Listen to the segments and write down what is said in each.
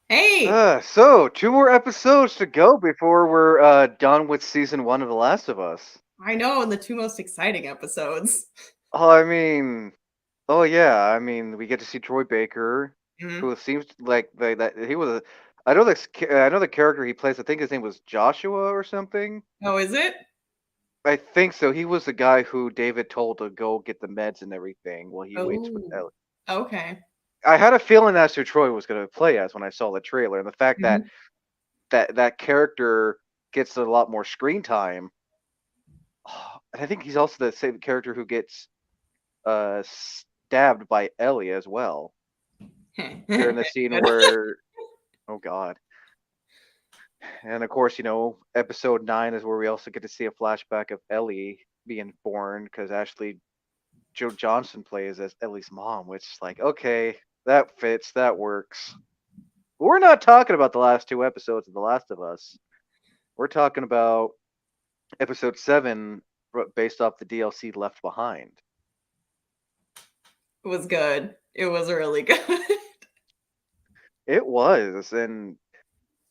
Hey, So 2 more episodes to go before we're done with season 1 of The Last of Us. I know in the two most exciting episodes. Oh, I mean, oh yeah, I mean, we get to see Troy Baker, hmm who seems like that he was a. I know the character he plays. I think his name was Joshua or something. Oh, is it? I think so. He was the guy who David told to go get the meds and everything while he waits with Oh, Ellie. okay. I had a feeling that's who Troy was going to play as when I saw the trailer, and the fact that hmm that character gets a lot more screen time. And I think he's also the same character who gets stabbed by Ellie as well during the scene Good. where, oh god. And of course, episode 9 is where we also get to see a flashback of Ellie being born because Ashley Joe Johnson plays as Ellie's mom, which is like, okay, that fits, that works. But we're not talking about the last 2 episodes of The Last of Us. We're talking about episode 7 based off the DLC Left Behind. It was good. It was really good. It was, and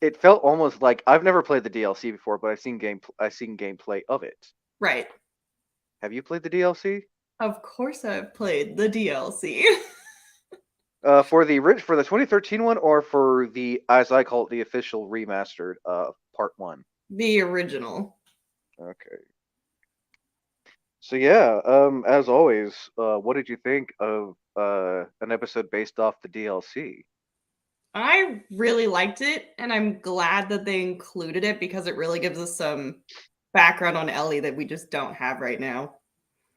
it felt almost like I've never played the DLC before, but I've seen gameplay of it. Right. Have you played the DLC? Of course I've played the DLC. For the 2013 one, or for the, as I call it, the official remastered part 1. The original. Okay. So yeah, as always, what did you think of an episode based off the DLC? I really liked it, and I'm glad that they included it because it really gives us some background on Ellie that we just don't have right now.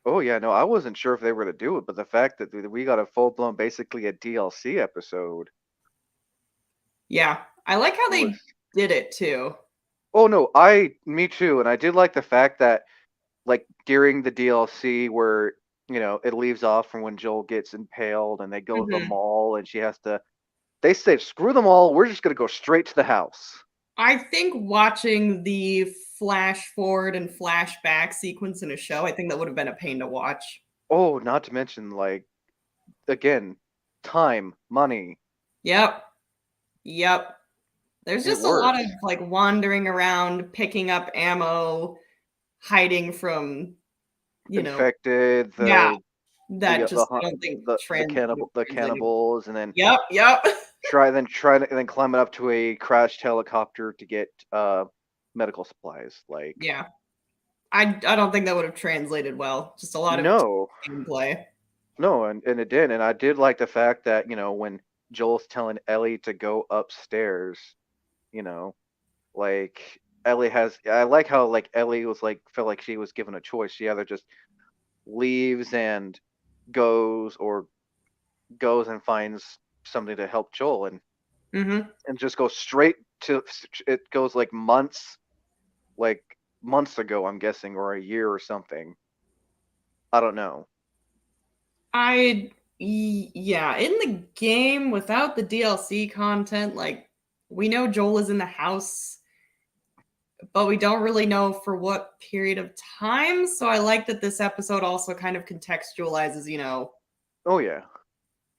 Oh yeah, no, I wasn't sure if they were gonna do it, but the fact that we got a full blown, basically a DLC episode Yeah. I like how was. they did it too. Oh no, me too, and I did like the fact that like during the DLC where it leaves off from when Joel gets impaled and they go to the Mhm. mall and she has to. They say screw them all, we're just gonna go straight to the house. I think watching the flash forward and flashback sequence in a show, I think that would have been a pain to watch. Oh, not to mention like again, time, money, Yep. Yep. There's it just a lot of works. like wandering around, picking up ammo, hiding from, you know, Infected, yeah, the that the just I don't think would have the translated. cannibals, and then Yep, yep. climbing up to a crashed helicopter to get medical supplies. Like Yeah. I don't think that would have translated well. Just a lot of no, gameplay. no, and it did, and I did like the fact that when Joel's telling Ellie to go upstairs, you know, like Ellie has. I like how like Ellie was like felt like she was given a choice. She either just leaves and goes, or goes and finds something to help Joel, Mhm. and just goes straight to. It goes like months ago, I'm guessing, or a year or something. I don't know. Yeah, in the game without the DLC content, like we know Joel is in the house, but we don't really know for what period of time. So I like that this episode also kind of contextualizes, Oh yeah.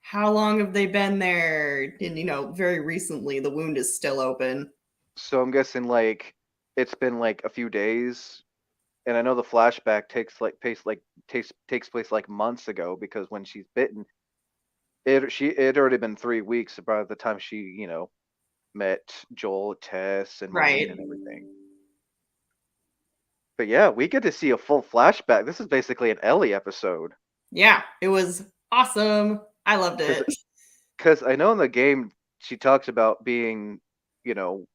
how long have they been there? And, very recently the wound is still open. So I'm guessing like it's been like a few days, and I know the flashback takes place like months ago, because when she's bitten, it already been 3 weeks by the time she met Joel, Tess, and Marlene Right. and everything. But yeah, we get to see a full flashback. This is basically an Ellie episode, Yeah, it was awesome. I loved because it. I know in the game she talks about being, you know,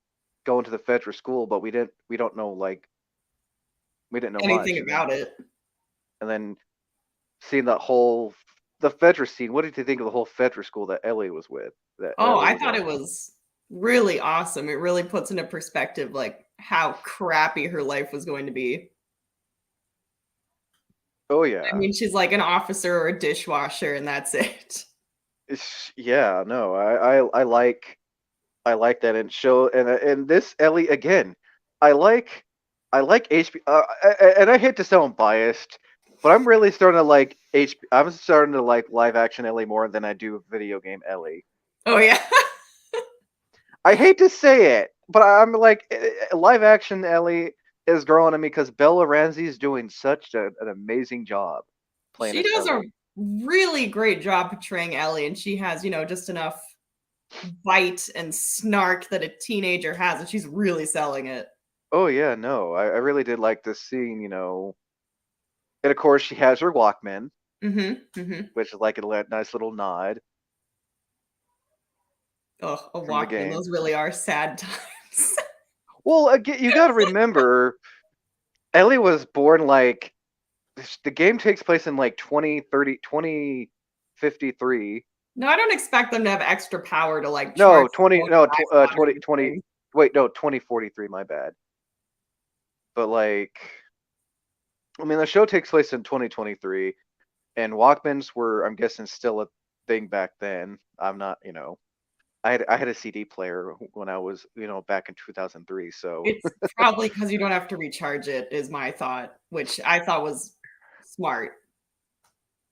going to the Fedra school, but we didn't know Anything much, about it. and then seeing the Fedra scene. What did you think of the whole Fedra school that Ellie was with? That Oh, Ellie I was thought at? it was really awesome. It really puts into perspective like how crappy her life was going to be. Oh I yeah, mean, she's like an officer or a dishwasher, and that's it. yeah. No, I like that, and this Ellie again. I like I like HB, and I hate to sound biased, but I'm really starting to like I'm starting to like live action Ellie more than I do video game Ellie. Oh yeah. I hate to say it, but I'm like, live action Ellie is growing on me because Bella Ramsey is doing such an amazing job playing She as does a Ellie. really great job portraying Ellie, and she has, just enough bite and snark that a teenager has, and she's really selling it. Oh yeah, no, I really did like this scene, and of course she has her Walkman, Mm-hmm. which is like a nice little nod Oh, a from the Walkman. game. Those really are sad times. Well, again, you got to remember, Ellie was born like the game takes place in like 2053. No, I don't expect them to have extra power to like charge No, their 20 phone no, or iPod or 20. anything. Wait, no, 2043, my bad. But like, I mean, the show takes place in 2023, and Walkmans were, I'm guessing, still a thing back then. I'm not, I had a CD player when I was, back in 2003. So, It's probably because you don't have to recharge it, is my thought, which I thought was smart.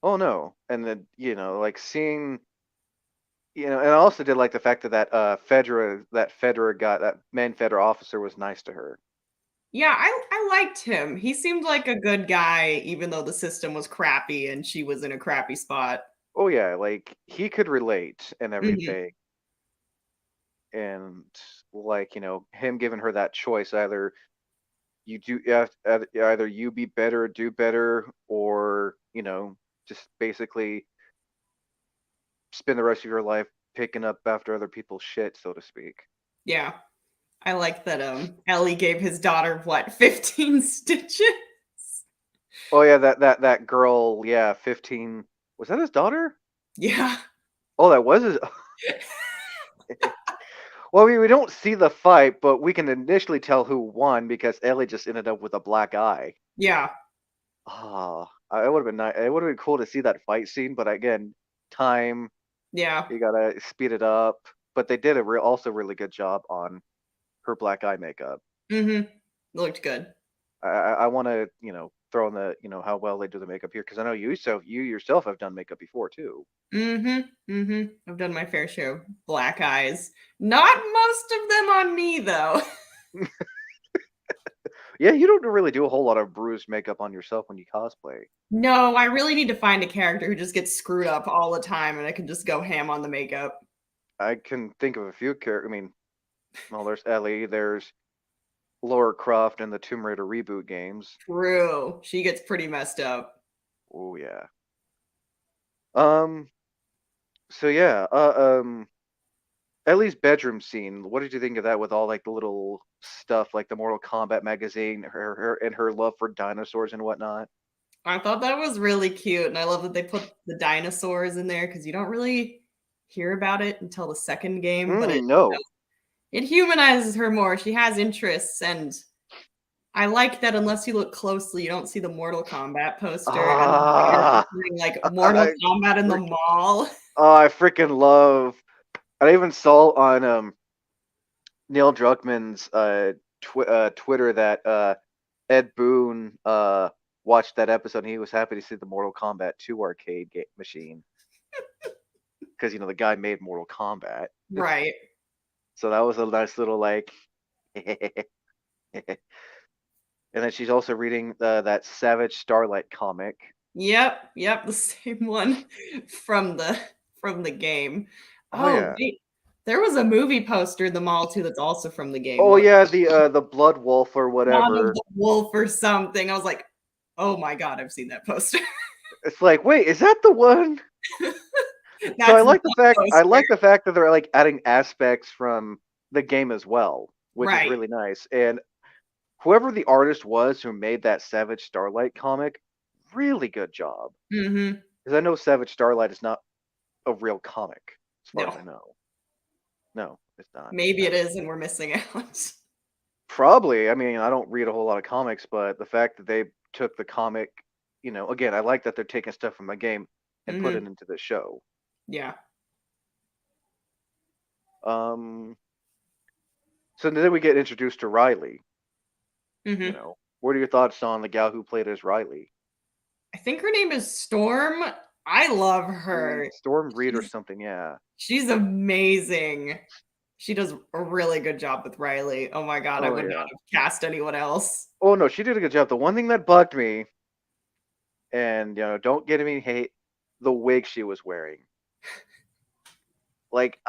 oh no, and then like seeing, and I also did like the fact that main Fedra officer was nice to her. Yeah, I liked him. He seemed like a good guy, even though the system was crappy and she was in a crappy spot. Oh yeah, like he could relate and Hmm. everything, and like him giving her that choice, either you do either you be better, do better, or just basically spend the rest of your life picking up after other people's shit, so to speak. Yeah. I like that Ellie gave his daughter what, 15 stitches? Oh yeah, that girl, yeah, 15. Was that his daughter? Yeah. Oh, that was his. Well, we don't see the fight, but we can initially tell who won because Ellie just ended up with a black eye. Yeah. Ah, it would have been nice. It would have been cool to see that fight scene, but again, time, Yeah. you gotta speed it up. But they did a also really good job on her black eye makeup. Mhm. Looked good. I want to throw in the how well they do the makeup here, because I know you yourself have done makeup before too. Mhm. Mhm. I've done my fair share of black eyes. Not most of them on me though. Yeah, you don't really do a whole lot of bruised makeup on yourself when you cosplay. No, I really need to find a character who just gets screwed up all the time and I can just go ham on the makeup. I can think of a few characters. I mean, well, there's Ellie, there's Laura Croft in the Tomb Raider reboot games. True. She gets pretty messed up. Oh yeah. Um. So yeah. Ellie's bedroom scene. What did you think of that? With all like the little stuff, like the Mortal Kombat magazine, her and her love for dinosaurs and whatnot. I thought that was really cute, and I love that they put the dinosaurs in there because you don't really hear about it until the second game, but No. it humanizes her more. She has interests, and I like that unless you look closely, you don't see the Mortal Kombat poster, and they're Ah, doing like Mortal I, Kombat in the freak- mall. I freaking love. I even saw on Neil Druckmann's Twitter that Ed Boon watched that episode and he was happy to see the Mortal Kombat 2 arcade machine because the guy made Mortal Kombat. Right. So that was a nice little like. And then she's also reading that Savage Starlight comic. Yep, the same one from the game. Oh Oh, yeah. wait. There was a movie poster in the mall too that's also from the game. Oh What yeah, the Blood Wolf or Dawn of whatever. the Wolf or something. I was like, "Oh my god, I've seen that poster." It's like, wait, is that the one? So That's the I poster. like the fact that they're like adding aspects from the game as well, which is Right. really nice. And whoever the artist was who made that Savage Starlight comic, really good job. Mhm. Because I know Savage Starlight is not a real comic, as far as No. I know. No, it's not. Maybe it No. is and we're missing out. Probably. I mean, I don't read a whole lot of comics, but the fact that they took the comic, again, I like that they're taking stuff from a game and put it Mhm. into the show. Yeah. Um, so then we get introduced to Riley. Mhm. What are your thoughts on the gal who played as Riley? I think her name is Storm. I love her. Storm Reed or She's something, yeah. she's amazing. She does a really good job with Riley. Oh my god, I Oh would not yeah. have cast anyone else. Oh no, she did a good job. The one thing that bugged me, and don't get me hate, the wig she was wearing. Like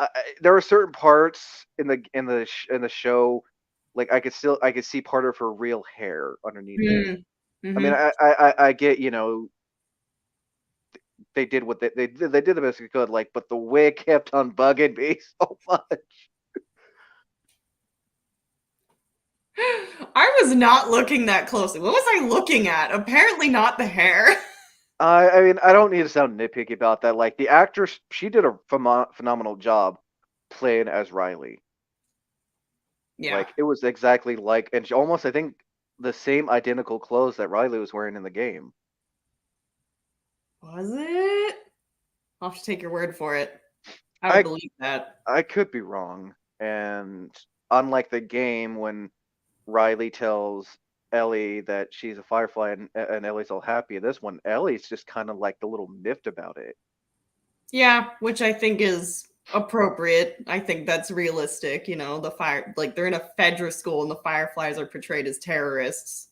there were certain parts in the show, like I could see part of her real hair underneath it. Mm. I mean, Hmm. I get they did what they did the best they could, like, but the wig kept on bugging me so much. I was not looking that closely. What was I looking at? Apparently not the hair. I mean, I don't need to sound nitpicky about that. Like the actress, she did a phenomenal job playing as Riley. Yeah. Like it was exactly like, and she almost, I think, the same identical clothes that Riley was wearing in the game. Was it? I'll have to take your word for it. I would I believe that. I could be wrong. And unlike the game, when Riley tells Ellie that she's a Firefly and Ellie's all happy, this one Ellie's just kind of like a little miffed about it. Yeah, which I think is appropriate. I think that's realistic. The fire, like they're in a Fedra school and the Fireflies are portrayed as terrorists.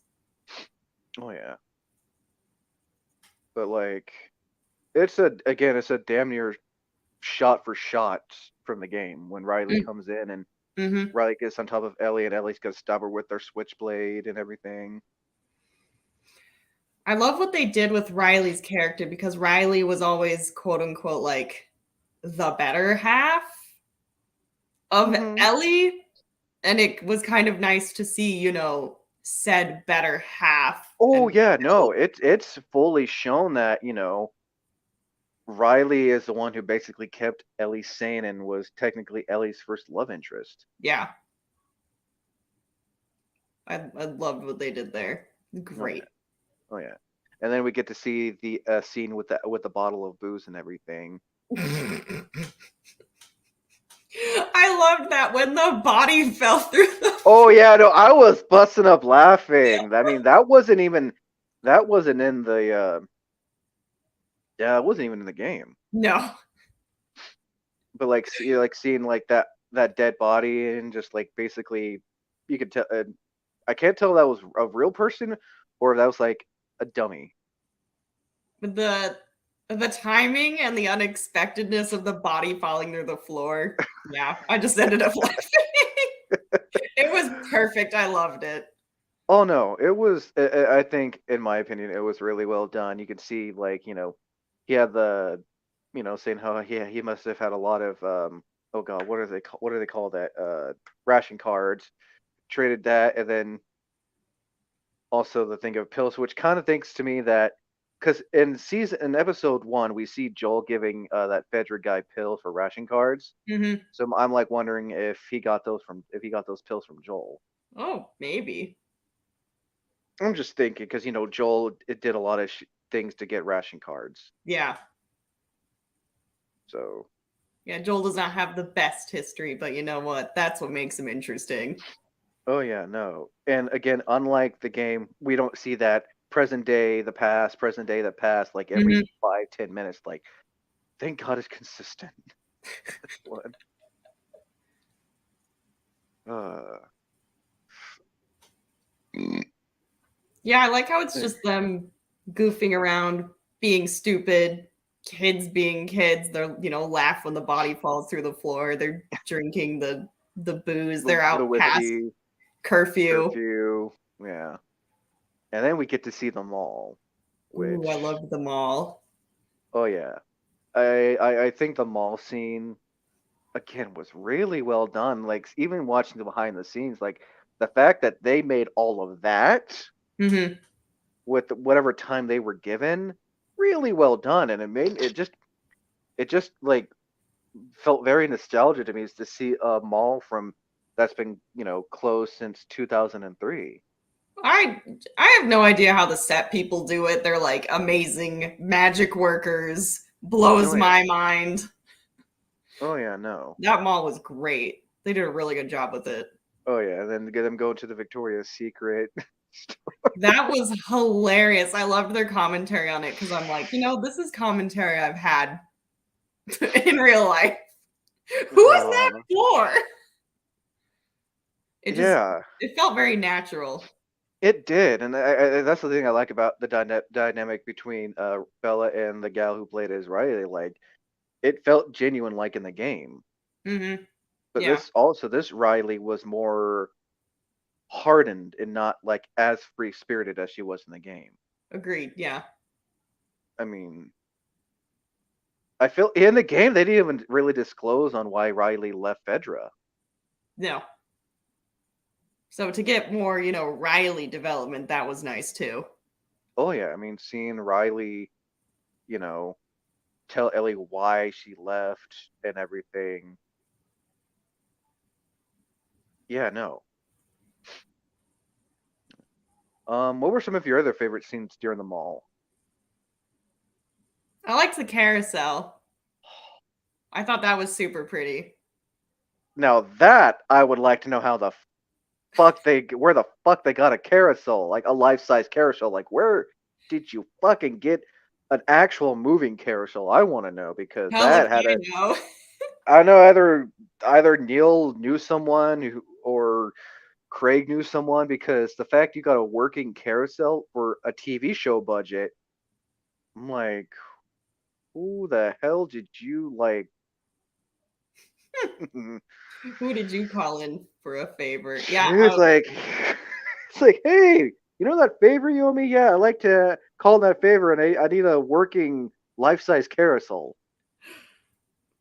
Oh yeah, but like it's a damn near shot for shot from the game when Riley comes in and Mm-hmm. Riley gets on top of Ellie and Ellie's gonna stab her with their switchblade and everything. I love what they did with Riley's character because Riley was always quote unquote like the better half of Hmm. Ellie. And it was kind of nice to see, said better half Oh and yeah, no, it's fully shown that Riley is the one who basically kept Ellie sane and was technically Ellie's first love interest. yeah, I loved what they did there. Oh yeah, Great. oh yeah, and then we get to see the scene with the bottle of booze and everything. I loved that when the body fell through the Oh yeah, no, I was busting up laughing. I mean, that wasn't in the yeah, it wasn't even in the game. no. But like seeing like that dead body and just like basically you could tell I can't tell that was a real person or if that was like a dummy. The timing and the unexpectedness of the body falling through the floor. Yeah, I just ended up laughing. It was perfect. I loved it. Oh no, it was. I think, in my opinion, it was really well done. You could see, like, he had the, saying how he must have had a lot of oh god, what do they call that? Ration cards. Traded that, and then also the thing of pills, which kind of thinks to me that because in episode 1 we see Joel giving that Fedra guy pills for ration cards. Hmm. So I'm like wondering if he got those pills from Joel. Oh, maybe. I'm just thinking because Joel it did a lot of things to get ration cards. Yeah. So Yeah, Joel does not have the best history, but you know what? That's what makes him interesting. oh yeah, no. And again, unlike the game, we don't see that present day, the past, like every Hmm. 5-10 minutes. Like, thank God it's consistent. One. Uh, Yeah, I like how it's just them goofing around, being stupid, kids being kids. They're, laugh when the body falls through the floor. They're drinking the booze. They're the out past whiskey curfew. curfew, yeah. And then we get to see them all, Ooh, I which loved them all. oh yeah, I think the mall scene again was really well done. Like even watching the behind the scenes, like the fact that they made all of that Hmm. with whatever time they were given, really well done, and it just like felt very nostalgic to me is to see a mall from that's been closed since 2003. I I have no idea how the set people do it. They're like amazing magic workers. Blows Oh yeah, my mind. oh yeah, no, That mall was great. They did a really good job with it. oh yeah, and then get them going to the Victoria's Secret. That was hilarious. I loved their commentary on it because I'm like, this is commentary I've had in real life. Who is that uh, for? It just Yeah, it felt very natural. it did, and that's the thing I like about the dynamic between Bella and the gal who played as Riley. Like, it felt genuine, like in the game. Mm-hmm. But Yeah, this Riley was more hardened and not like as free spirited as she was in the game. agreed. Yeah. I mean, I feel in the game they didn't even really disclose on why Riley left Fedra. No. So to get more, Riley development, that was nice too. Oh yeah, I mean, seeing Riley, you know, tell Ellie why she left and everything. Yeah, no. What were some of your other favorite scenes during the mall? I liked the carousel. I thought that was super pretty. Now that I would like to know how the where the fuck they got a carousel, like a life-size carousel. Like, where did you fucking get an actual moving carousel? I want to know because Hell if that had I a. know. I know either Neil knew someone or Craig knew someone, because the fact you got a working carousel for a TV show budget, I'm like, who the hell did you like? Who did you call in for a favor? Yeah, It's like, it's like, hey, you know that favor you owe me? Yeah, I'd like to call that favor, and I need a working life-size carousel.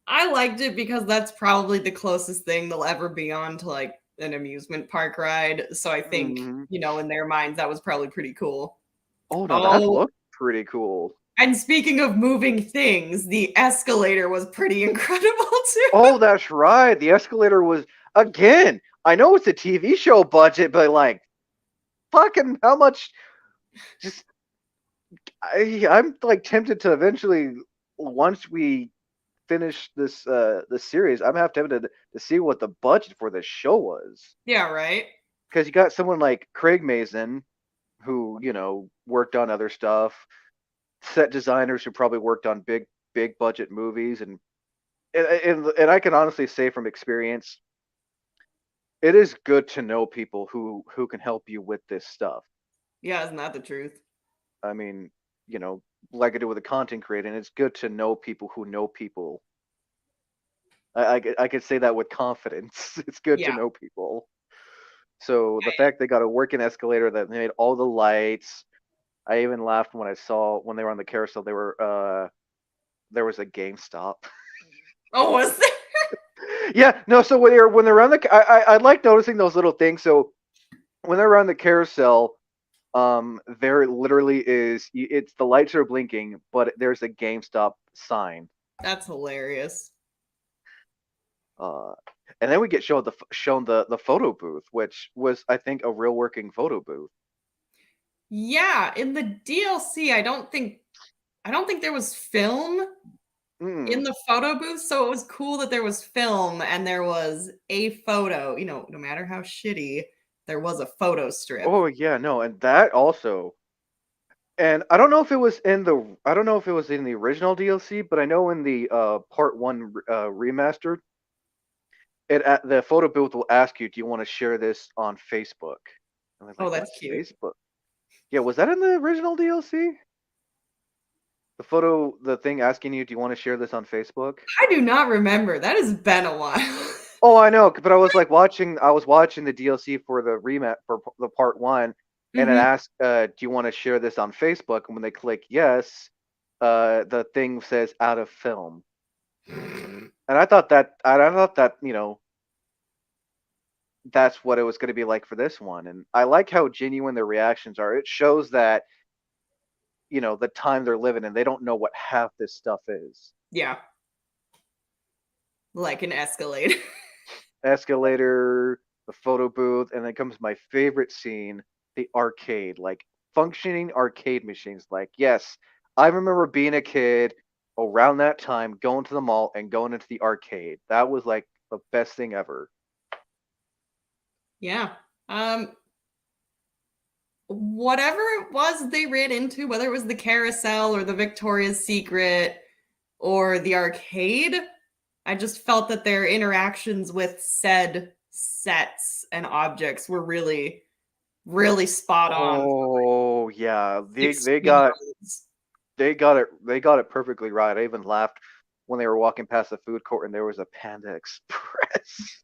I liked it because that's probably the closest thing they'll ever be on to like an amusement park ride. So I think, Hmm. in their minds, that was probably pretty cool. Oh no, that Oh, looked pretty cool. and speaking of moving things, the escalator was pretty incredible too. Oh, that's right. The escalator was, again. I know it's a TV show budget, but like, fucking, how much? Just I'm like tempted to eventually, once we finish this series, I'm half tempted to see what the budget for this show was, Yeah, right. because you got someone like Craig Mazin, who worked on other stuff, set designers who probably worked on big budget movies, and I can honestly say from experience, it is good to know people who can help you with this stuff. Yeah, isn't that the truth? I mean, you know, like I do with a content creator, it's good to know people who know people. I could say that with confidence. It's good to Yeah. know people. So the fact they got a working escalator that made all the lights. I even laughed when I saw when they were on the carousel. There was a GameStop. Oh, was there? Yeah, no. So when they're on I like noticing those little things. So when they're on the carousel, there literally is, it's the lights are blinking, but there's a GameStop sign. That's hilarious. Uh, and then we get shown the photo booth, which was, I think, a real working photo booth. Yeah, in the DLC, I don't think there was film in Mm. the photo booth, so it was cool that there was film and there was a photo, no matter how shitty, there was a photo strip. Oh yeah, no, and that also. And I don't know if it was in the I don't know if it was in the original DLC, but I know in the part one remastered, the photo booth will ask you, "Do you want to share this on Facebook?" And I'm Oh, like, that's "What's cute. Facebook?" Yeah, was that in the original DLC? The thing asking you, "Do you want to share this on Facebook?" I do not remember. That has been a while. Oh, I know, but I was watching the DLC for the remat for the part one, and it Hmm. asked, "Do you want to share this on Facebook?" And when they click yes, the thing says "out of film," and I thought that that's what it was going to be like for this one, and I like how genuine their reactions are. It shows that the time they're living in, they don't know what half this stuff is. Yeah, like an escalator. Escalator, the photo booth, and then comes my favorite scene, the arcade, like functioning arcade machines. Like, yes, I remember being a kid around that time, going to the mall and going into the arcade. That was like the best thing ever. Yeah. Whatever it was they ran into, whether it was the carousel or the Victoria's Secret or the arcade, I just felt that their interactions with said sets and objects were really, really spot on. Oh yeah, they Extreme got woods. they got it perfectly right. I even laughed when they were walking past the food court and there was a Panda Express.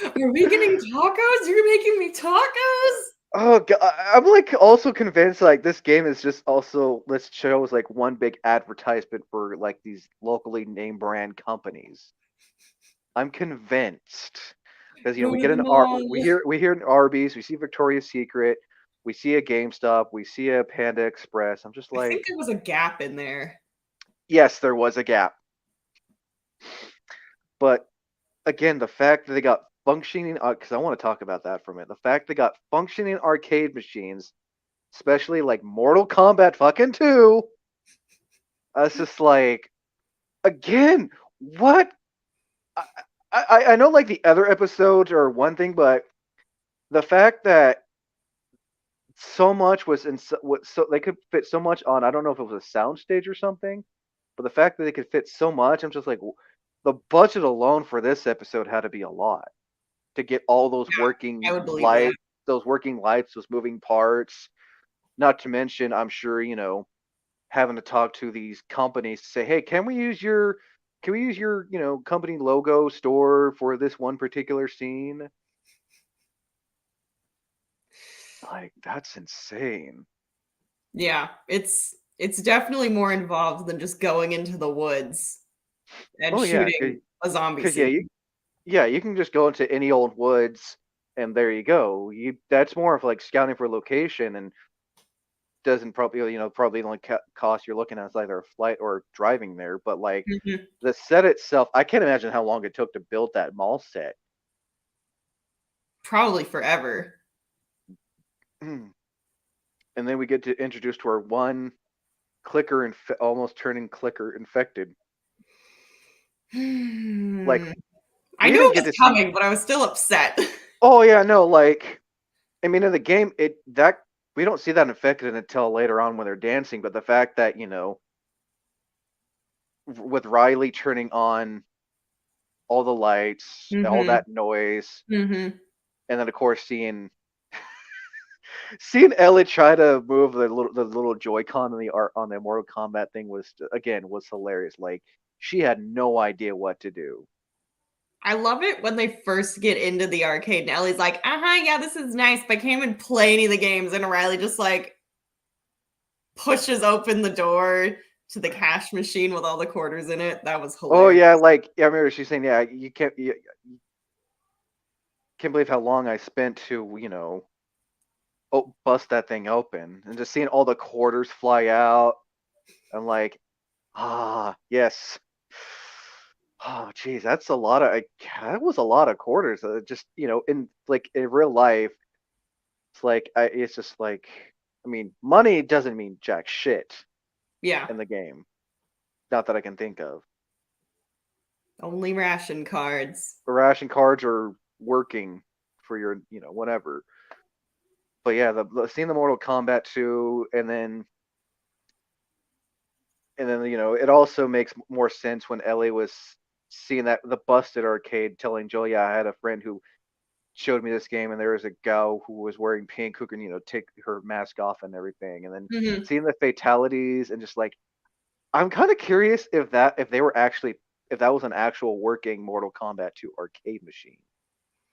Are we getting tacos? You're making me tacos? Oh god, I'm like also convinced like this game is just also this show is like one big advertisement for like these locally name brand companies. I'm convinced because Go we to get the an mall. we hear an Arby's, we see Victoria's Secret, we see a GameStop, we see a Panda Express. I'm just I think like, there was a Gap in there. yes, there was a gap, but again, the fact that they got functioning because I want to talk about that for a minute. The fact they got functioning arcade machines, especially like Mortal Kombat fucking 2. I was just like, again, what? I, I know like the other episodes are one thing, but the fact that so much was in so they could fit so much on, I don't know if it was a sound stage or something, but the fact that they could fit so much, I'm just like, the budget alone for this episode had to be a lot to get all I would believe that. those working lights, those moving parts. Not to mention, I'm sure having to talk to these companies to say, hey, can we use your company logo store for this one particular scene? Like that's insane. Yeah, it's definitely more involved than just going into the woods and Oh yeah, shooting a zombie because scene. yeah, you can just go into any old woods and there you go. You That's more of like scouting for location and doesn't probably probably only cost you're looking at is either a flight or driving there. But like Mhm. the set itself, I can't imagine how long it took to build that mall set. Probably forever. And then we get to introduce to our one clicker and almost turning clicker infected. Like Hmm. I we knew didn't it get was to see. coming, but I was still upset. Oh yeah, no, like I mean in the game that we don't see that infected until later on when they're dancing. But the fact that with Riley turning on all the lights, all Mhm. that noise, Mhm. and then of course seeing Ellie try to move the little Joy-Con on the Mortal Kombat thing was hilarious. Like she had no idea what to do. I love it when they first get into the arcade and Ellie's like, uh-huh, yeah, this is nice, but I can't even play any of the games. And Riley just like pushes open the door to the cash machine with all the quarters in it. That was Oh hilarious. yeah, like yeah, I remember she's saying, yeah, you can't believe how long I spent to bust that thing open, and just seeing all the quarters fly out. I'm like, yes. Oh geez, that's a lot of that was a lot of quarters. Just in like in real life, it's just like, I mean, money doesn't mean jack shit Yeah. in the game. Not that I can think of. Only ration cards. Ration cards are working for your, whatever. But yeah, seeing the Mortal Kombat 2, and then it also makes more sense when Ellie was seeing that the busted arcade, telling Joel, yeah, I had a friend who showed me this game, and there was a gal who was wearing pink who can take her mask off and everything, and then Mhm. seeing the fatalities and just like I'm kind of curious if that was an actual working Mortal Kombat 2 arcade machine.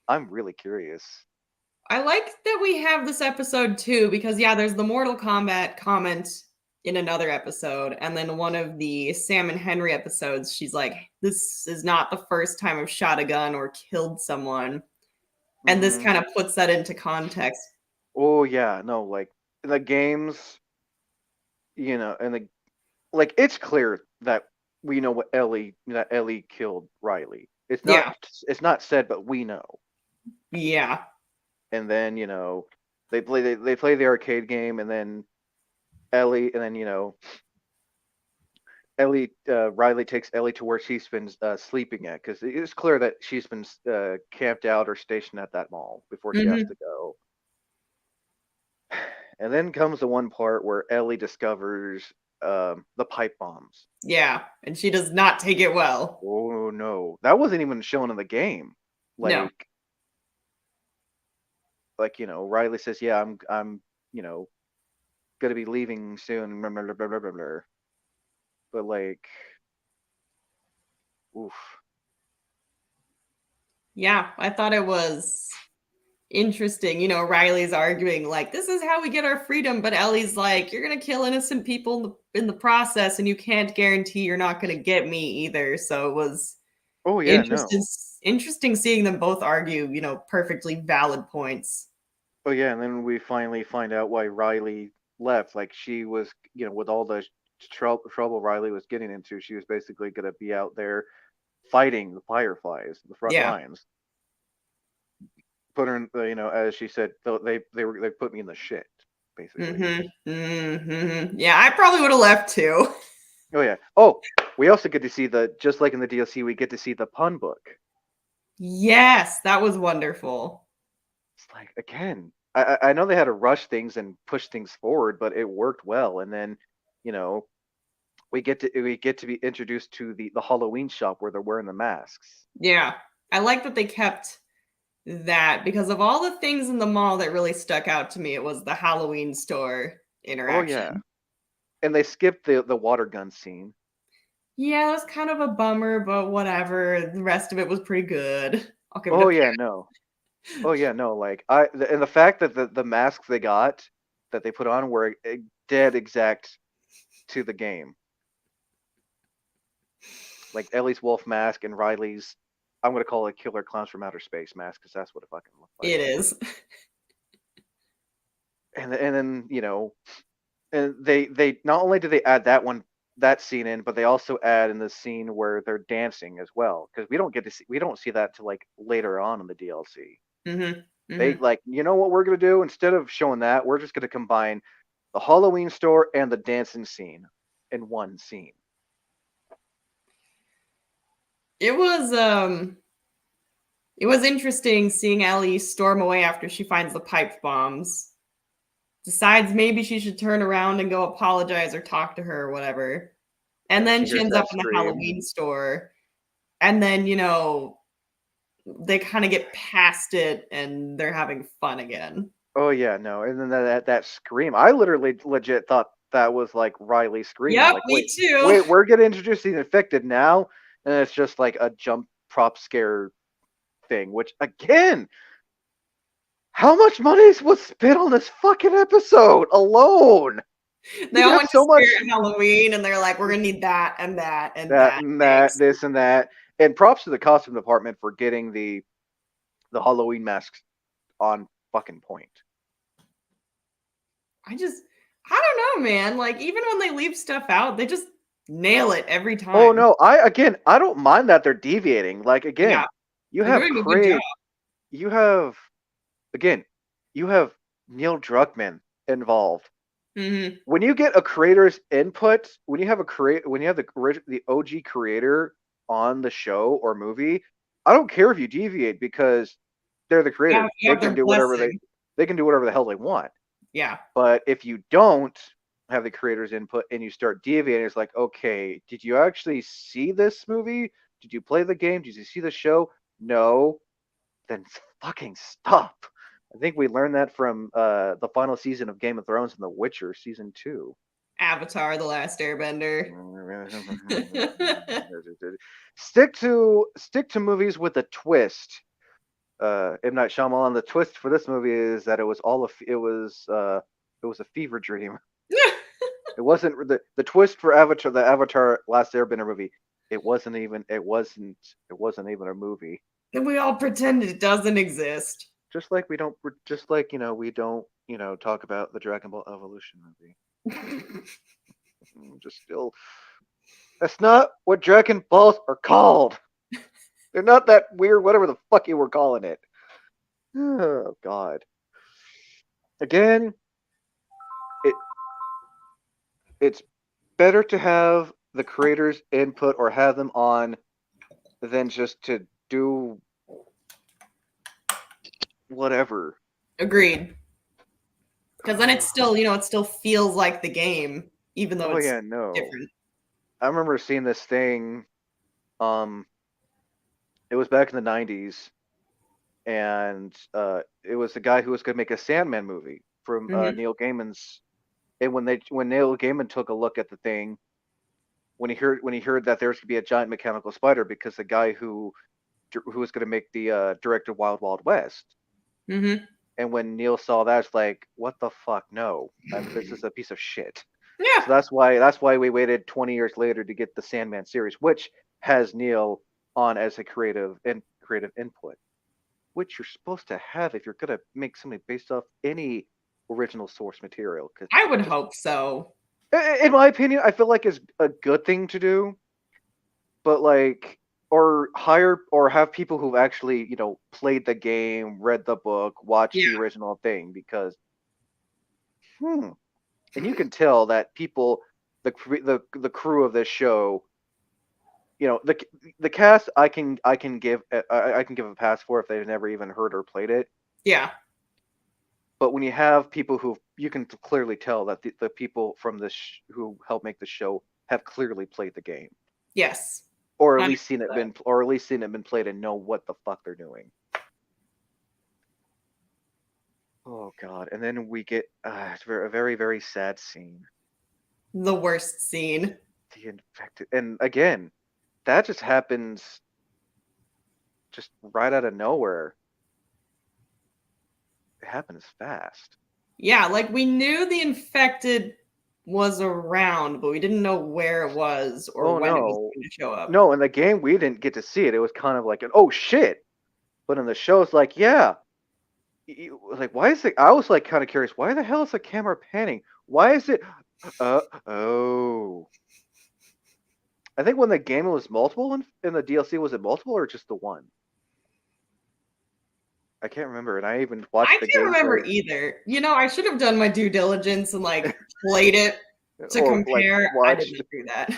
I'm really curious. I like that we have this episode too, because yeah, there's the Mortal Kombat comment in another episode, and then one of the Sam and Henry episodes, she's like, this is not the first time I've shot a gun or killed someone. And this Hmm. kind of puts that into context. Oh yeah, no, like in the games, and the like it's clear that we know that Ellie killed Riley. Yeah. It's not said, but we know. Yeah. And then they play the arcade game, and then Ellie, and then Riley takes Ellie to where she's been sleeping at, because it's clear that she's been camped out or stationed at that mall before she has Hmm. to go. And then comes the one part where Ellie discovers the pipe bombs. Yeah. And she does not take it well. Oh no, that wasn't even shown in the game. No. Like Riley says, yeah, I'm gonna be leaving soon, blah, blah, blah, blah, blah, blah. But like, oof. Yeah, I thought it was interesting. Riley's arguing like this is how we get our freedom, but Ellie's like you're going to kill innocent people in the process and you can't guarantee you're not going to get me either. So it was Oh yeah, interesting no. interesting seeing them both argue, perfectly valid points. Oh yeah, and then we finally find out why Riley left. Like she was, with all the trouble Riley was getting into, she was basically gonna be out there fighting the Fireflies, the front Yeah. lines. Put her in, as she said, they put me in the shit, basically. Yeah, I probably would have left too. Oh yeah. Oh, we also get to see just like in the DLC, we get to see the pun book. Yes, that was wonderful. It's like again, I know they had to rush things and push things forward, but it worked well. And then, you know, we get to be introduced to the Halloween shop where they're wearing the masks. Yeah. I like that they kept that because of all the things in the mall that really stuck out to me, it was the Halloween store Oh yeah, interaction. and they skipped the water gun scene. Yeah, it was kind of a bummer, but whatever. The rest of it was pretty good. I'll give it a Oh pass. yeah, no. Oh yeah, no. Like and the fact that the masks they got that they put on were dead exact to the game. Like Ellie's wolf mask and Riley's, I'm gonna call it Killer Clowns from Outer Space mask because that's what it fucking looked like. It is. And then and they not only do they add that scene in, but they also add in the scene where they're dancing as well because we don't see that till like later on in the DLC. hmm They hmm like, what we're gonna do instead of showing that, we're just gonna combine the Halloween store and the dancing scene in one scene. It was it was interesting seeing Ellie storm away after she finds the pipe bombs. Decides maybe she should turn around and go apologize or talk to her or whatever. And And then she she hears ends up that in the scream. Halloween store. And then, they kind of get past it and they're having fun again. Oh yeah, no, and then that scream, I literally legit thought that was like Riley screaming. Yep, Like, me too. wait, we're getting introduced to the infected now, and it's just like a jump prop scare thing. Which again, how much money was spent on this fucking episode alone? They You all have went to so much Spirit Halloween and they're like, we're gonna need that and that and that that. and that, Thanks. this and that, and props to the costume department for getting the Halloween masks on fucking point. I don't know, man. Like, even when they leave stuff out, they just nail it every Oh time. no, I don't mind that they're deviating. Like Yeah, again, you they're have doing a good job. Craig, you have again, you have Neil Druckmann involved. hmm When you get a creator's input, when you have the OG creator on the show or movie, I don't care if you deviate because they're the Yeah, creators. you have their blessing. They can do whatever the hell they want. Yeah. But if you don't have the creator's input and you start deviating, it's like, okay, did you actually see this movie? Did you play the game? Did you see the show? No. Then fucking stop. I think we learned that from the final season of Game of Thrones and The Witcher season 2. Avatar: The Last Airbender. Stick to movies with a twist. M Night Shyamalan. The twist for this movie is that it was a fever dream. It wasn't the twist for Avatar, the Avatar Last Airbender movie. It wasn't even a movie. And we all pretend it doesn't exist. Just like we don't talk about the Dragon Ball Evolution movie. Just still, that's not what Dragon Balls are called. They're not that weird, whatever the fuck you were calling it. Oh God. Again, it it's better to have the creators input or have them on than just to do whatever. Agreed. Because then it's still, it still feels like the game, even though Oh it's yeah, no. different. I remember seeing this thing. Um, it was back in the '90s. and it was the guy who was going to make a Sandman movie from Hmm. Neil Gaiman's. And when Neil Gaiman took a look at the thing, when he heard that there was going to be a giant mechanical spider, because the guy who was going to make the director Wild Wild West, Hmm. and when Neil saw that, it's like, what the fuck? No, this is a piece of shit. Yeah, So that's why we waited 20 years later to get the Sandman series, which has Neil on as a creative input, which you're supposed to have if you're gonna make something based off any original source material. Because I would hope so. in my opinion, I feel like it's a good thing to do, but like, or hire or have people who've actually played the game, read the book, watched the Yeah, original thing, because hmm, and you can tell that people, the crew of this show, the cast, I can give a pass for if they've never even heard or played it. yeah, But when you have people who, you can clearly tell that the people from this who helped make the show have clearly played the game, yes. or at least seen it 100%. been or at least seen it been played and know what the fuck they're doing. Oh god. And then we get a very, very sad scene. The worst scene. The infected, and again, that just happens just right out of nowhere. It happens fast. Yeah, like we knew the infected was around, but we didn't know where it was or Oh when it was no. going to show up. No, in the game we didn't get to see it. It was kind of like an oh shit. But in the show it's like, yeah. Like, why is it, I was like kind of curious, why the hell is the camera panning? Why is it oh. I think when the game was multiple in the DLC, was it multiple or just the one? I can't remember, and I even I watched the can't remember gameplay. either. I should have done my due diligence and like played it to Or like compare. I watched. didn't do that.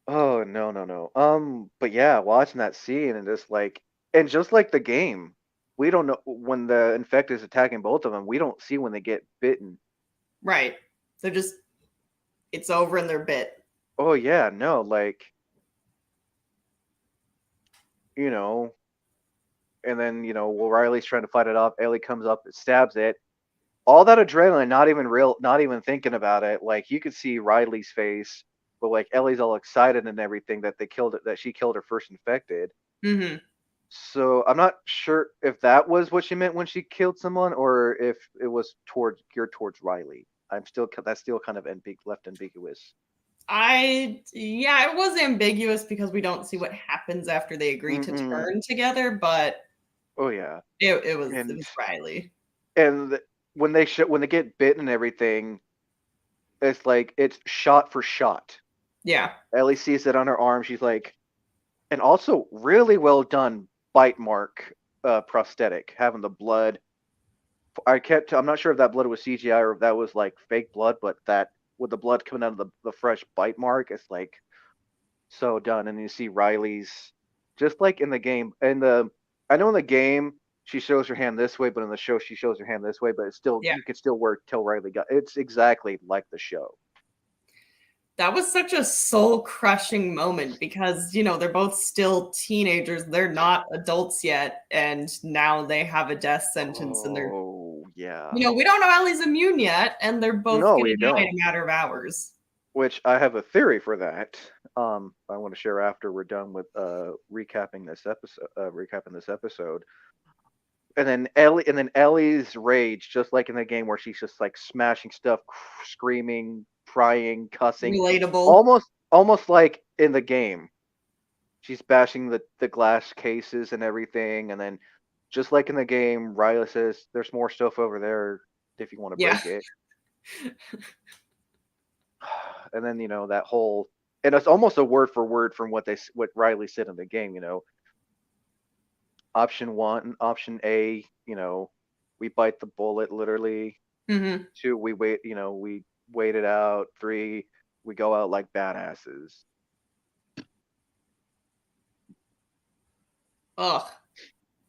Oh no, no, no. But yeah, watching that scene and just like the game, we don't know when the infected is attacking both of them. We don't see when they get bitten. Right. They're just, it's over in their bit. Oh yeah, no, like, you know, and then while Riley's trying to fight it off, Ellie comes up and stabs it. All that adrenaline, not even thinking about it. Like, you could see Riley's face, but like Ellie's all excited and everything that they killed it, that she killed her first infected. Hmm. So I'm not sure if that was what she meant when she killed someone, or if it was geared towards Riley. That's still kind of left ambiguous. Yeah, it was ambiguous because we don't see what happens after they agree to Mm-mm. turn together, but Oh yeah, it was and Riley. and when they get bitten and everything, it's like it's shot for shot. Yeah. Ellie sees it on her arm. She's like, and also really well done bite mark prosthetic, having the blood. I'm not sure if that blood was CGI or if that was like fake blood, but that with the blood coming out of the fresh bite mark, it's like so done. And you see Riley's, just like in the game. I know in the game she shows her hand this way, but in the show she shows her hand this way. But it's still, Yeah. you can still tell Riley got. It's exactly like the show. That was such a soul crushing moment because, they're both still teenagers. They're not adults yet. And now they have a death sentence and Oh yeah. we don't know Ellie's immune yet. And they're both No, going we to die in don't. a matter of hours. Which I have a theory for that. I want to share after we're done with recapping this episode. And then Ellie's rage, just like in the game, where she's just like smashing stuff, screaming, crying, cussing, Relatable. almost like in the game. She's bashing the glass cases and everything, and then just like in the game, Riley says, "There's more stuff over there if you want to Yeah. break it." And then that whole, and it's almost a word for word from what Riley said in the game. Option one, option A, we bite the bullet literally. Hmm. 2, we wait it out. 3, we go out like badasses. Ugh.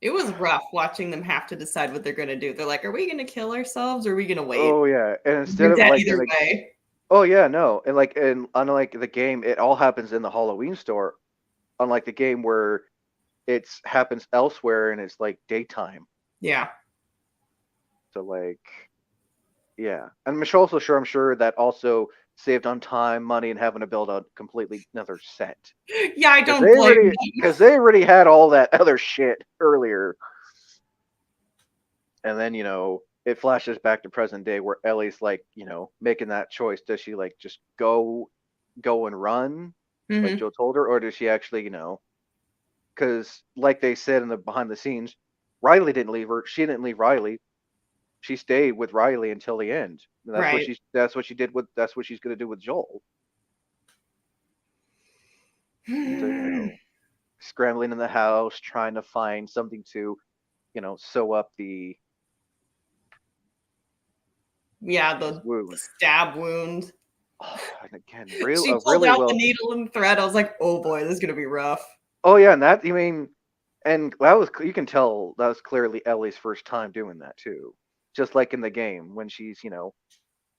It was rough watching them have to decide what they're going to do. They're like, are we going to kill ourselves or are we going to wait? Oh yeah, and instead We're of dead like either way. oh yeah, no, and unlike the game, it all happens in the Halloween store. Unlike the game where it's happens elsewhere and it's like daytime. Yeah. So like, yeah, and Michelle also sure I'm sure that also saved on time, money, and having to build a completely another set Yeah, I because don't blame them. they already had all that other shit earlier, and then it flashes back to present day where Ellie's like making that choice. Does she like just go and run like Hmm. Joe told her, or does she actually because like they said in the behind the scenes, Riley didn't leave her. She didn't leave Riley. She stayed with Riley until the end. And Right. that's what she did with that's what she's gonna do with Joel. So scrambling in the house, trying to find something to sew up the Yeah, his the wound. stab wound. Oh, and again, She a pulled really out the well. needle and thread. I was like, oh boy, this is gonna be rough. Oh yeah, and that you mean, and that was you can tell that was clearly Ellie's first time doing that too. Just like in the game when she's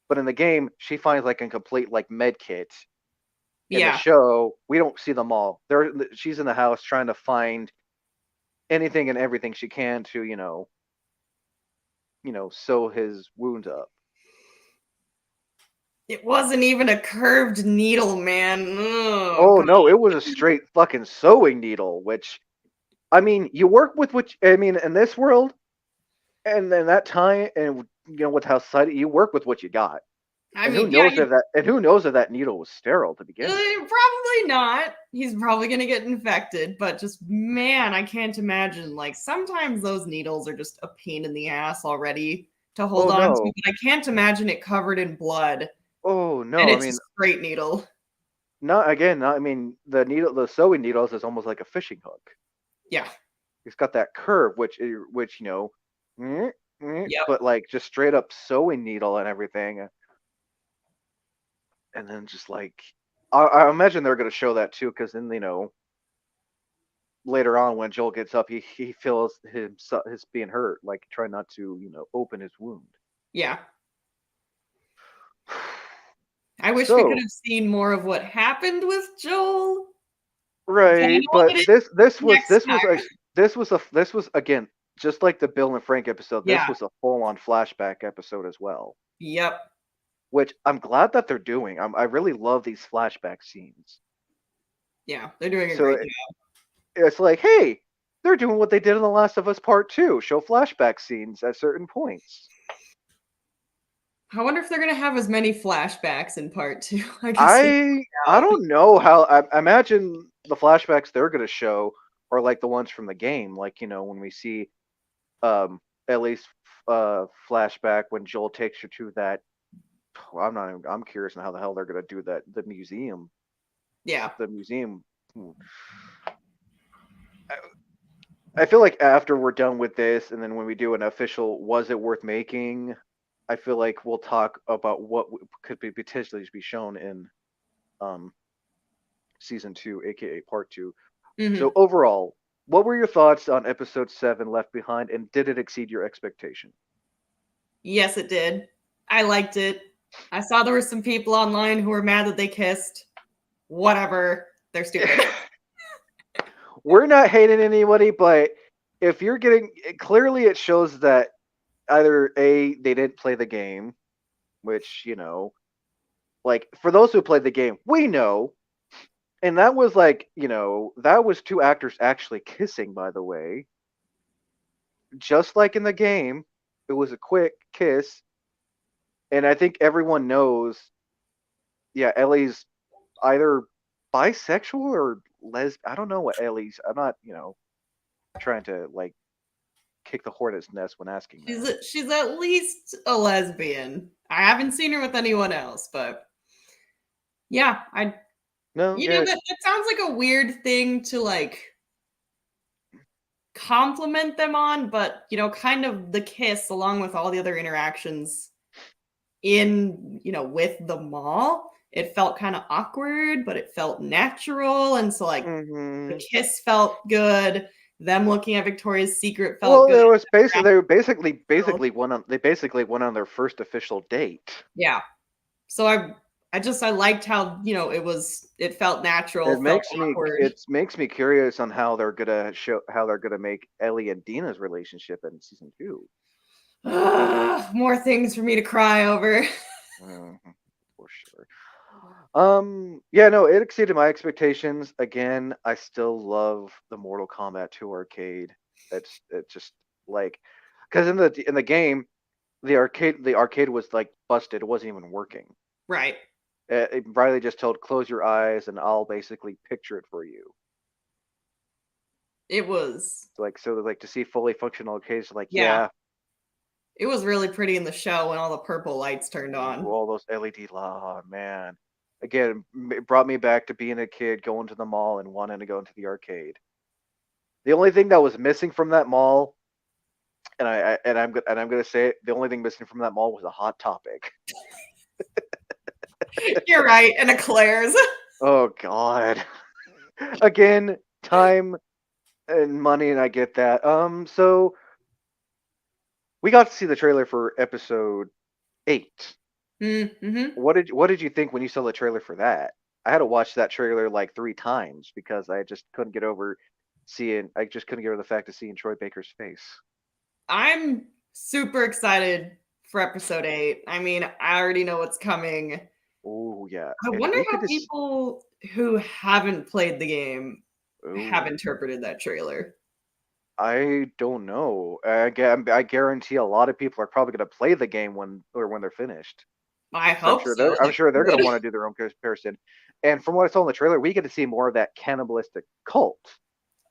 but in the game she finds like a complete like med kit. In the Yeah. show, we don't see them all. She's in the house trying to find anything and everything she can to sew his wounds up. It wasn't even a curved needle, man. Oh Oh god. no, it was a straight fucking sewing needle. Which I mean, you work with which I mean in this world and then that time and with how society you work with what you got. I And who mean, yeah, knows if that needle was sterile to begin with. probably not. He's probably gonna get infected, but just man, I can't imagine. Like sometimes those needles are just a pain in the ass already to hold Oh on to, no. but I can't imagine it covered in blood Oh and no. I it's a mean, straight needle. not again. Not, I mean, the sewing needles is almost like a fishing hook. Yeah. It's got that curve, which Yep. but like just straight up sewing needle and everything, and then just like I imagine they're gonna show that too, because then later on when Joel gets up, he feels his being hurt, like trying not to open his wound. Yeah. I wish we could So have seen more of what happened with Joel, but I right, know but that it's this next was time. this was again just like the Bill and Frank episode. This Yeah. was a full on flashback episode as well, Yep. which I'm glad that they're doing. I really love these flashback scenes. Yeah. They're doing a So great job. it's like, hey, they're doing what they did in The Last of Us Part 2, show flashback scenes at certain points. I wonder if they're gonna have as many flashbacks in part two. I guess we'll I find out. don't know how I imagine the flashbacks they're going to show are like the ones from the game, like when we see Ellie's flashback when Joel takes her to that. I'm curious on how the hell they're going to do that. Yeah. The museum. I feel like after we're done with this, and then when we do an official, was it worth making? I feel like we'll talk about what could be potentially be shown in um, season 2, aka part 2. So Hmm. overall, what were your thoughts on episode 7, Left Behind, and did it exceed your expectation? Yes, it did. I liked it. I saw there were some people online who were mad that they kissed. Whatever. They're stupid. We're not hating anybody, but if you're getting clearly, it shows that either A, they didn't play the game, which like for those who played the game, we know. And that was like, that was two actors actually kissing, by the way. Just like in the game, it was a quick kiss. And I think everyone knows, yeah, Ellie's either bisexual or I don't know what Ellie's. I'm not, trying to like kick the hornet's nest when asking that. She's at least a lesbian. I haven't seen her with anyone else, but yeah, I No, yeah. that sounds like a weird thing to like compliment them on, but kind of the kiss along with all the other interactions in, with the mall, it felt kind of awkward, but it felt natural. And so like the hmm kiss felt good. Them looking at Victoria's Secret felt Well, good. there was basically Around they were the world. basically went on their first official date. Yeah. So I liked how, it felt natural, felt awkward. It makes me curious on how they're gonna make Ellie and Dina's relationship in season 2. More things for me to cry over. Mhm, for sure. Yeah, no, it exceeded my expectations. Again, I still love the Mortal Kombat 2 arcade. It's just like, because in the game, the arcade was like busted. It wasn't even working. Right. Riley just told close your eyes and I'll basically picture it for you. It was, Like, so like to see fully functional arcades, like, yeah, yeah, it was really pretty in the show when all the purple lights turned ooh, on. all those LED, man. Again, it brought me back to being a kid, going to the mall and wanting to go into the arcade. The only thing that was missing from that mall, and I'm gonna say it, the only thing missing from that mall was a Hot Topic. You're right, and eclairs. Oh God. Again, time and money, and I get that. So we got to see the trailer for episode 8. Mm-hmm. What did you think when you saw the trailer for that? I had to watch that trailer like 3 times because I just couldn't get over I just couldn't get over the fact of seeing Troy Baker's face. I'm super excited for episode 8. I mean, I already know what's coming. Oh yeah. I If wonder we how could just people who haven't played the game have oh interpreted that trailer. I don't know. I guarantee a lot of people are probably going to play the game when they're finished. I Because hope so. I'm They sure they're going to should. want to do their own comparison. And from what I saw in the trailer, we get to see more of that cannibalistic cult.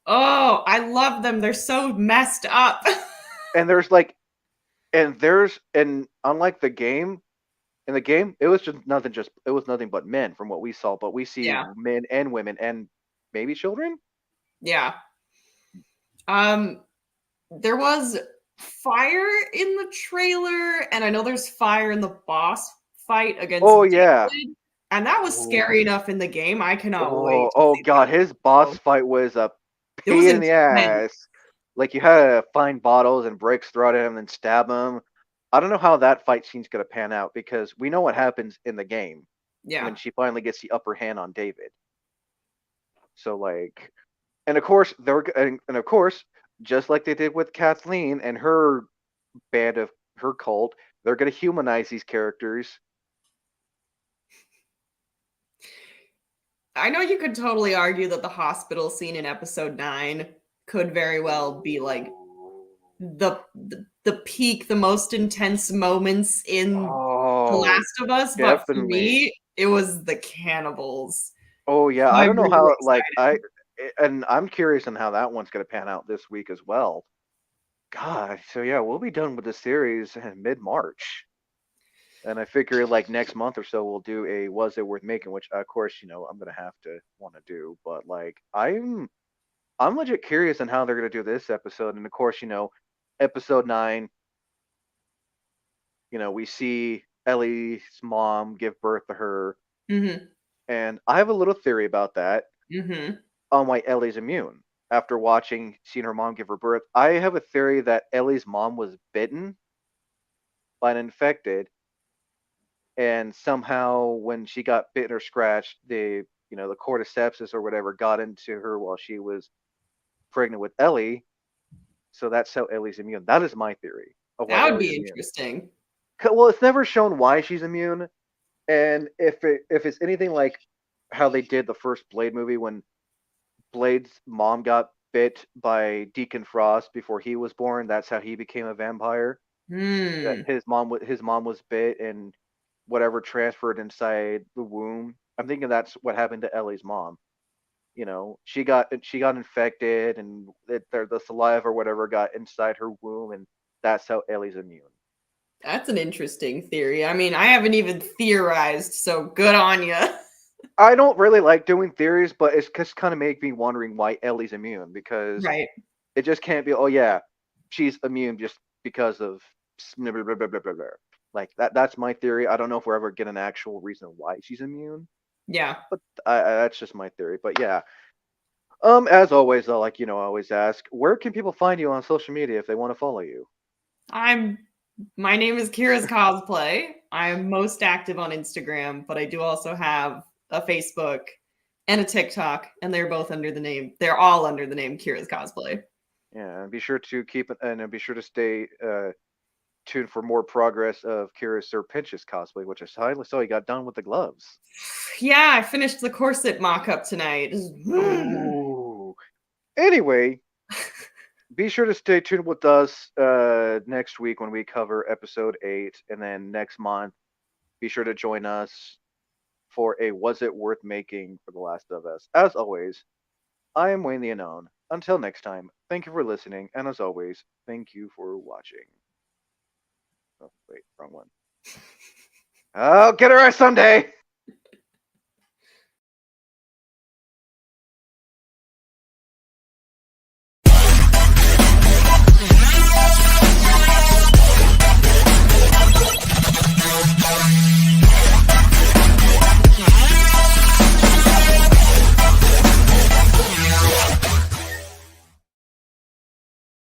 Oh, I love them. They're so messed up. And there's like, and unlike the game, in the game, it was nothing but men from what we saw. But we see Yeah. men and women and maybe children. Yeah. Um, there was fire in the trailer, and I know there's fire in the boss fight against Oh yeah. David, and that was scary Oh, enough in the game. I cannot wait to oh see the God, his boss episode. fight was a It was pain in the intense. ass. Like you had to find bottles and bricks, throw at him, and stab him. I don't know how that fight scene's gonna pan out because we know what happens in the game Yeah. when she finally gets the upper hand on David. So like, and of course and of course, just like they did with Kathleen and her band of her cult, they're gonna humanize these characters. I know you could totally argue that the hospital scene in episode 9 could very well be like the peak, the most intense moments in The Oh, Last of Us, but for definitely. me, it was the cannibals. Oh yeah, So I I'm don't know really how like excited. and I'm curious on how that one's gonna pan out this week as well. God, so yeah, we'll be done with the series in mid-March, and I figure like next month or so we'll do a was it worth making, which of course I'm gonna have to want to do, but like I'm legit curious on how they're gonna do this episode, and of course episode 9, we see Ellie's mom give birth to her, Mhm. and I have a little theory about that Mhm. on why Ellie's immune. After seeing her mom give her birth, I have a theory that Ellie's mom was bitten by an infected, and somehow when she got bitten or scratched, the cordyceps or whatever got into her while she was pregnant with Ellie. So that's how Ellie's immune. That is my theory of why That would Ellie's be immune. interesting. Well, it's never shown why she's immune, and if it's anything like how they did the first Blade movie when Blade's mom got bit by Deacon Frost before he was born. That's how he became a vampire. That Hmm. his mom was bit and whatever transferred inside the womb. I'm thinking that's what happened to Ellie's mom. She got infected and the saliva or whatever got inside her womb, and that's how Ellie's immune. That's an interesting theory. I mean, I haven't even theorized, so good on you. I don't really like doing theories, but it's just kind of make me wondering why Ellie's immune because Right. it just can't be. Oh yeah, she's immune just because of blah, blah, blah, blah, blah, blah. Like that. That's my theory. I don't know if we're ever get an actual reason why she's immune, Yeah. but that's just my theory. But yeah, as always, though, like I always ask, where can people find you on social media if they want to follow you? I'm My name is Kira's Cosplay. I am most active on Instagram, but I do also have a Facebook and a TikTok, and they're all under the name Kyra's Cosplay. Yeah, and be sure to be sure to stay tuned for more progress of Kira's Sir Pinch's cosplay, which I finally saw he got done with the gloves. Yeah, I finished the corset mock-up tonight. Ooh. Anyway, be sure to stay tuned with us next week when we cover episode 8, and then next month, be sure to join us for a Was It Worth Making for The Last of Us. As always, I am Wayne the Unknown. Until next time, thank you for listening, and as always, thank you for watching. Oh, wait, wrong one. I'll get her someday!